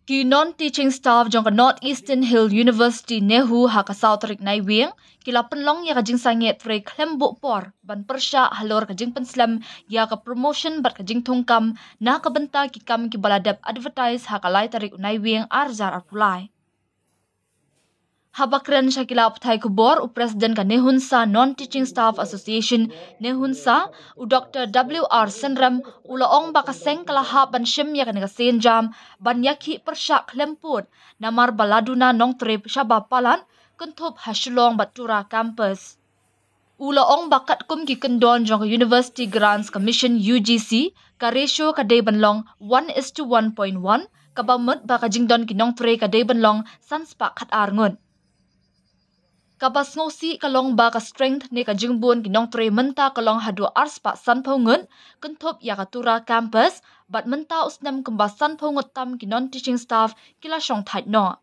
Ki non-teaching staff jong ka Northeastern Hill University Nehu ha ka South Rik Naiwing, kila penlong ya ka jing sanget frey klembu por, ban persya halor ka jing penslam ya ka promotion bat ka jing tungkam na ka benta ki kam ki baladap advertise ha ka lai tarik Naiwing arzar arpulai. Habakran Shakila Pthai Kubor, u President ka Nehunsa Non-Teaching Staff Association Nehunsa, u Dr. W.R. Senram, u laong bakaseng kalahap ban shim ya ka senjam, ban yaki persyak lemput, namar baladuna nong trip Shabapalan, kentup hasulong batura campus. U laong bakat kum ki kendon jong University Grants Commission UGC, ka ratio ka day banlong 1:1.1, ka bamut baka jingdon ki nong tre ka day banlong sanspa khat arngun. Kapas ngosi kalong ba ka strength ni ka jingbun kinong tre menta kalong hadu arspa san phongun kentup ya katura campus bat menta usnam kembasan phongut tam kinon teaching staff kila shong thait no.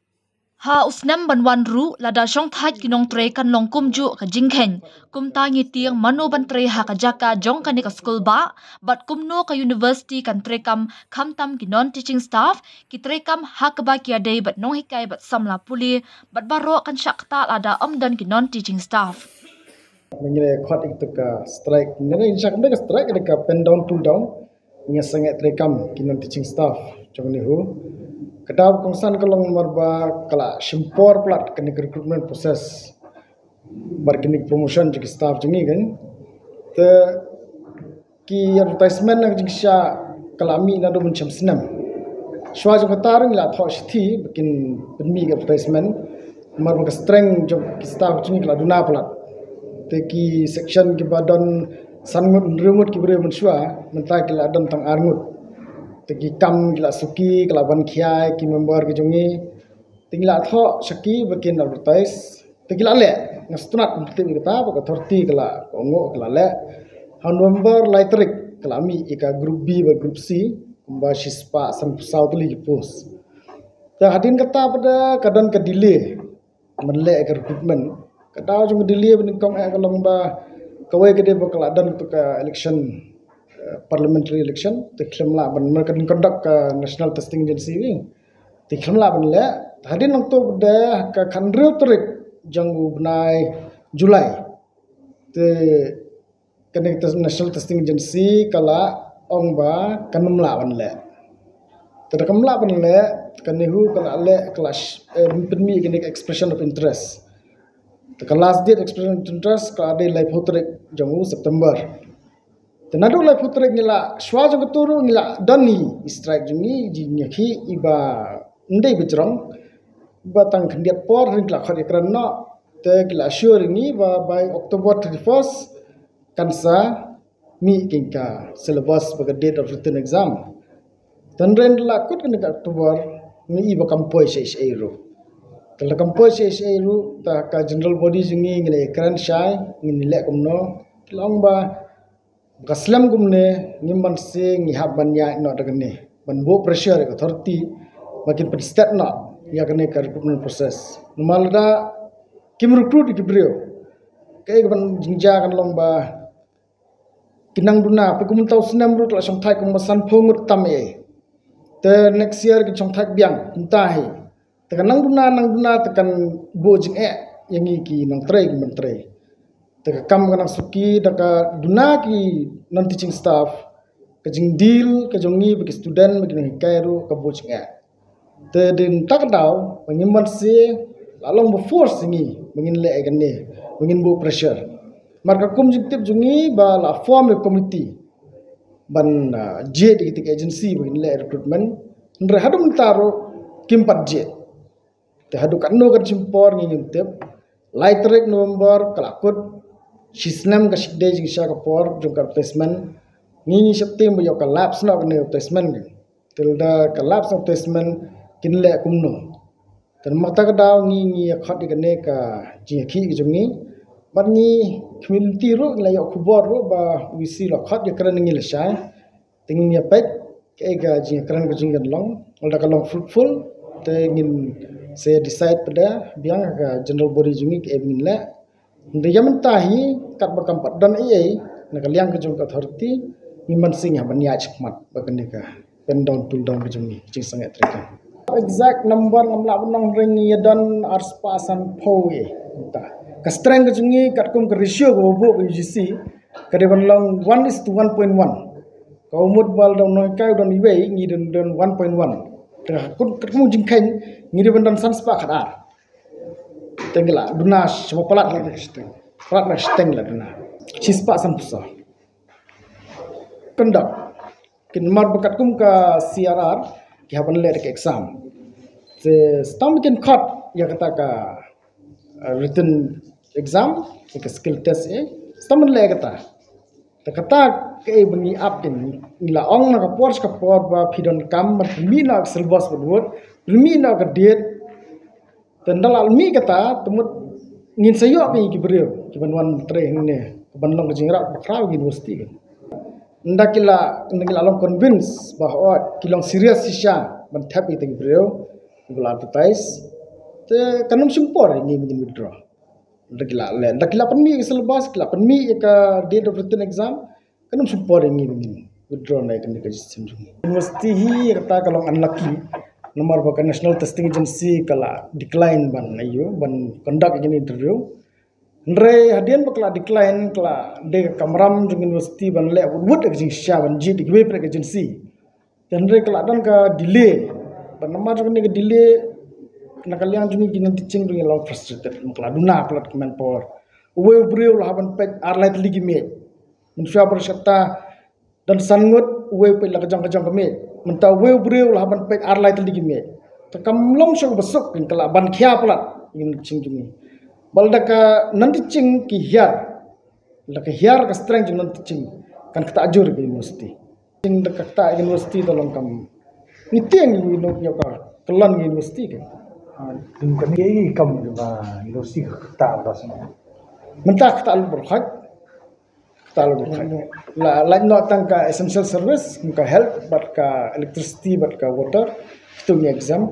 Ha usnam banwan ru lada shong thait kinong tre kan long kumju ka jingkhen kumta ngi tiang mano ban tre ha ka jaka jong kan ka school ba bat kumno ka university kan tre kam khamtam kinon teaching staff ki tre kam ha ka ba kia dei bat nong hikai bat samla puli bat baro kan shakta lada amdan kinon teaching staff. Mengenai khot itu ka strike nene insak ka strike ka pen down pull down nya sangat tre kam kinon teaching staff jong ni hu kedap kongsan kalong marba kala simpor plat kini recruitment process barkini promotion jiki staff jengi kan te ki advertisement nak jingsha kalami na do mencam senam shwa jong tarang la tho sithi bikin penmi advertisement marba strength jong ki staff jengi kala duna plat te ki section ki badan sangut rumut ki bre menshwa mentai kala dan tang arngut tegi kam gila suki kelaban kiai ki member ki jongi tingla tho saki bikin advertise tegi la le ngastunat mesti kita baka authority kala ongo kala le November laitrik kalami ika group B ba group C kumba sispa sam south li post ta hadin kata pada kadang ke delay menle ke recruitment kata jong delay ben kong kalong ba kawai gede bakal dan untuk election parliamentary election tikhlmla ban merkan conduct national testing agency wi tikhlmla ban le hadin nang to de ka khandru trik jangu bnai Julai te connect national testing agency kala ongba kanumla ban le te kamla ban le kanihu kala le clash penmi kini expression of interest te last date expression of interest ka ade live hotrik jangu September tenado lai putrek ngila shwa jong turu ngila dani strike jungi jinya khi iba ndai bijrong batang khandiat por ngila khari kranno te ngila sure ni ba by October 31st kansa mi kingka syllabus baga date of written exam tanren la kut kini October ni iba kampoi sei ru tala kampoi sei ru ta ka general body jungi ngila kran shai ngile komno long ba Kaslam gumne nimban se ngihab banya no dagane ban bo pressure ka authority makin perstat no ya kane ka recruitment process numalda kim recruit ki brio kay ban jingja kan lomba kinang duna pe kum taw snam ru la song thai kum san phongut tam e te next year ki song thai biang kunta hi te kanang duna te kan bo jing e yangi ki nang trai ki mentrai te kam kanang suki daka duna ki non teaching staff ka jing deal ka jongi bagi student bagi nang kairu ka boching a te din tak daw pengimban se lalong bo force ngi mengin le agane mengin bo pressure marka kum jitip jongi ba la form a committee ban j di agency mengin le recruitment ndre hadum taro kimpat j te hadu kanno ka jimpor ngi nyuntep laitrek November kalakut Sisnam ka sikde jing sya ka por jong ka placement ngi September yo ka laps no ka placement tilda ka laps of placement kinle kumno tan makta ka daw ngi khat ka ne ka jing khi ki jongi ban ngi community ro la yo khubor ro ba wisi lo khat ya kran ngi la sha tingin ya pek ke ga jing kran ka jing long ola ka long fruitful te ngin se decide pada biang ka general body jungi ke ngin la Ndiyaman tahi kat bakampat dan ia nak liang kejung authority niman sing ya banya chikmat bakan ka pen down pull down kejung ni jing sangat terika exact number ngamla bunong ring yadan ars pasan poe ta ka strength jungi kat kum ka ratio go bo UGC ka de long 1:1.1 ka umut bal dong noi kai don iwe ngi don 1.1 ta kun kum jing khen ngi de ban sans pa khat ar tengla dunas semua pelat la steng pelat la steng la duna cispa san pusa kendak kin mar bakat kum ka CRR ki haban le ke exam se stam kin khat ya kata ka written exam ke skill test stam le kata ta kata ke bengi up kin ila ong na ka por ba phidon kam mi na syllabus bodwot mi na ka date tendal almi kata temut ngin sayo pe ki brio ki banwan tre ne banlong ke jingra bakra university kan ndakila long convince bahwa kilong serious sisya ban tap itu brio bula advertise te kanum sumpor ngi mungkin withdraw ndakila penmi ke syllabus kila penmi ka date of written exam kanum sumpor ngi mungkin withdraw naik ke university hi kata kalong unlucky nomor bakan National Testing Agency kala decline ban ayo ban conduct ini interview ndre hadian bakla decline kala de kamram jung university ban le wud ke sya ban ji de pre agency ndre kala dan ka delay ban nomor jung ni ke delay na kalian jung ni teaching jung law frustrated makla duna plat kemen por we breu la ban pek arlet ligi me mun sya persyata dan sangut we pe la kajang kami menta we breu la ban pek arlet ligi me to kam long shong besok kin kala ban khia plat in chingjumi balda ka nanti cing ki hiar la ka hiar ka strength jung nanti cing kan kata ajur ke university cing da kata university tolong kam niteng ni no ka kelan university ke dum kan ye kam ba university ta ba sana menta kata al berhak la no tangka essential service ka health but ka electricity but ka water itu ni exam